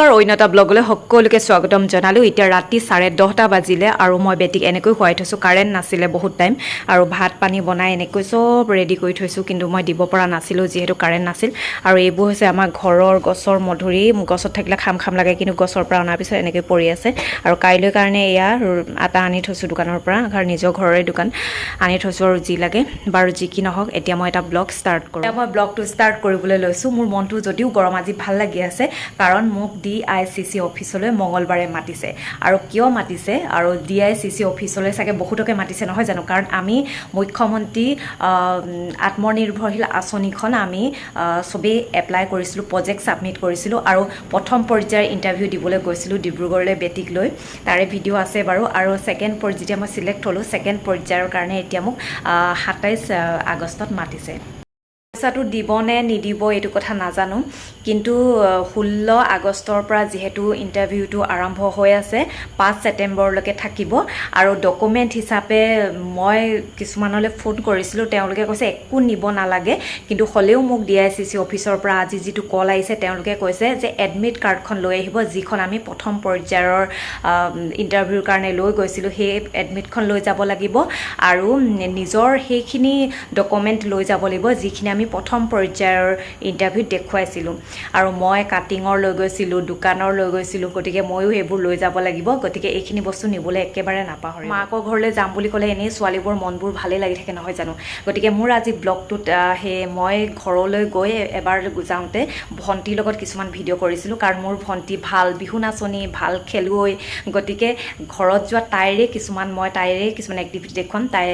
নমস্কাৰ অন্য এটা ব্লগলৈ সকলোকে স্বাগতম জনালোঁ। এতিয়া ৰাতি 10:30 বাজিলে আৰু মই বেটিক এনেকৈ শুৱাই থৈছোঁ। কাৰেণ্ট নাছিলে বহুত টাইম আৰু ভাত পানী বনাই এনেকৈ চব ৰেডি কৰি থৈছোঁ, কিন্তু মই দিব পৰা নাছিলোঁ যিহেতু কাৰেণ্ট নাছিল। আৰু এইবোৰ হৈছে আমাৰ ঘৰৰ গছৰ মধুৰি। গছত থাকিলে খাম খাম লাগে, কিন্তু গছৰ পৰা অনাৰ পিছত এনেকৈ পৰি আছে। আৰু কাইলৈ কাৰণে এয়া আটা আনি থৈছোঁ দোকানৰ পৰা, নিজৰ ঘৰৰে দোকান আনি থৈছোঁ আৰু যি লাগে বাৰু যি কি নহওক। এতিয়া মই এটা ব্লগ ষ্টাৰ্ট কৰোঁ। এতিয়া মই ব্লগটো ষ্টাৰ্ট কৰিবলৈ লৈছোঁ। মোৰ মনটো যদিও গৰম আজি ভাল লাগি আছে, কাৰণ মোক DICC অফিচলৈ মঙলবাৰে মাতিছে। আৰু কিয় মাতিছে, আৰু DICC অফিচলৈ চাগে বহুতকে মাতিছে নহয় জানো, কাৰণ আমি মুখ্যমন্ত্ৰী আত্মনিৰ্ভৰশীল আঁচনিখন আমি চবেই এপ্লাই কৰিছিলোঁ, প্ৰজেক্ট ছাবমিট কৰিছিলোঁ আৰু প্ৰথম পৰ্যায়ৰ ইণ্টাৰভিউ দিবলৈ গৈছিলোঁ ডিব্ৰুগড়লৈ বেটিক লৈ। তাৰে ভিডিঅ' আছে বাৰু। আৰু ছেকেণ্ড পৰ্যায় যেতিয়া মই চিলেক্ট হ'লোঁ, ছেকেণ্ড পৰ্যায়ৰ কাৰণে এতিয়া মোক 27 আগষ্টত মাতিছে। পইচাটো দিব নে নিদিব এইটো কথা নাজানো, কিন্তু 16 আগষ্টৰ পৰা যিহেতু ইণ্টাৰভিউটো আৰম্ভ হৈ আছে, 5 ছেপ্টেম্বৰলৈকে থাকিব। আৰু ডকুমেণ্ট হিচাপে মই কিছুমানলৈ ফোন কৰিছিলোঁ, তেওঁলোকে কৈছে একো নিব নালাগে, কিন্তু হ'লেও মোক DICC অফিচৰ পৰা আজি যিটো কল আহিছে, তেওঁলোকে কৈছে যে এডমিট কাৰ্ডখন লৈ আহিব, যিখন আমি প্ৰথম পৰ্যায়ৰ ইণ্টাৰভিউৰ কাৰণে লৈ গৈছিলোঁ, সেই এডমিটখন লৈ যাব লাগিব আৰু নিজৰ সেইখিনি ডকুমেণ্ট লৈ যাব লাগিব যিখিনি আমি প্ৰথম পৰ্যায়ৰ ইণ্টাৰভিউত দেখুৱাইছিলোঁ। আৰু মই কাটিঙৰ লৈ গৈছিলোঁ, দোকানৰ লৈ গৈছিলোঁ, গতিকে ময়ো সেইবোৰ লৈ যাব লাগিব। গতিকে এইখিনি বস্তু নিবলৈ একেবাৰে নাপাহৰিম। মাকৰ ঘৰলৈ যাম বুলি ক'লে এনেই ছোৱালীবোৰ মনবোৰ ভালেই লাগি থাকে নহয় জানো। গতিকে মোৰ আজি ব্লগটোত মই ঘৰলৈ গৈ এবাৰ যাওঁতে ভণ্টিৰ লগত কিছুমান ভিডিঅ' কৰিছিলোঁ, কাৰণ মোৰ ভণ্টি ভাল বিহু নাচনী, ভাল খেলুৱৈ। গতিকে ঘৰত যোৱা তাইৰে কিছুমান এক্টিভিটি দেখুৱাম। তাই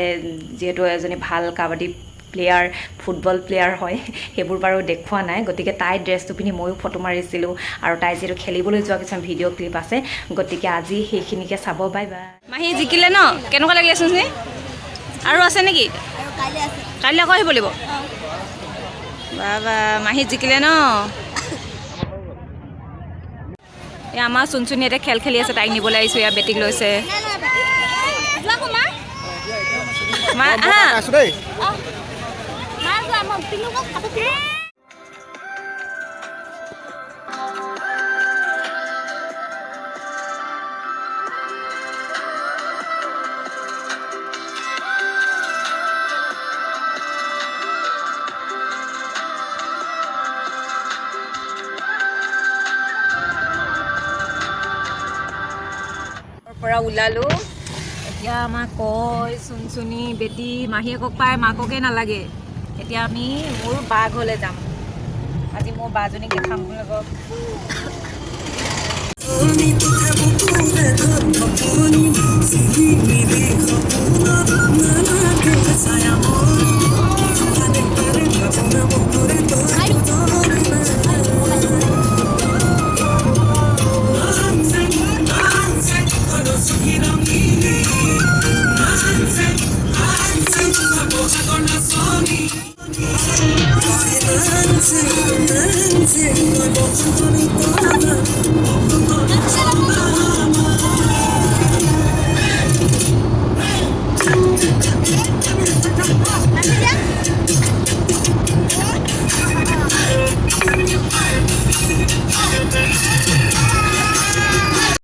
যিহেতু এজনী ভাল কাবাডী প্লেয়াৰ, ফুটবল প্লেয়াৰ হয়, সেইবোৰ বাৰু দেখুওৱা নাই। গতিকে তাইৰ ড্ৰেছটো পিন্ধি ময়ো ফটো মাৰিছিলোঁ, আৰু তাই যিহেতু খেলিবলৈ যোৱা কিছুমান ভিডিঅ' ক্লিপ আছে। গতিকে আজি সেইখিনিকে চাব। Bye bye. মাহী জিকিলে ন, কেনেকুৱা লাগিলে চোন? আৰু আছে নেকি? কাইলৈ আকৌ আহিব লাগিব। বাবা মাহী জিকিলে ন। এই আমাৰ চুনচুনি এতিয়া খেল খেলি আছে, তাইক নিবলৈ আহিছোঁ। ইয়াৰ বেটিক লৈছে। পৰা ওলালোঁ। এতিয়া আমাক কয় চুনচুনি বেটি মাহীয়েকক পায় মাককে নালাগে। এতিয়া আমি মোৰ বা ঘৰলৈ যাম। আজি মোৰ বাজনীক দেখাম লগত।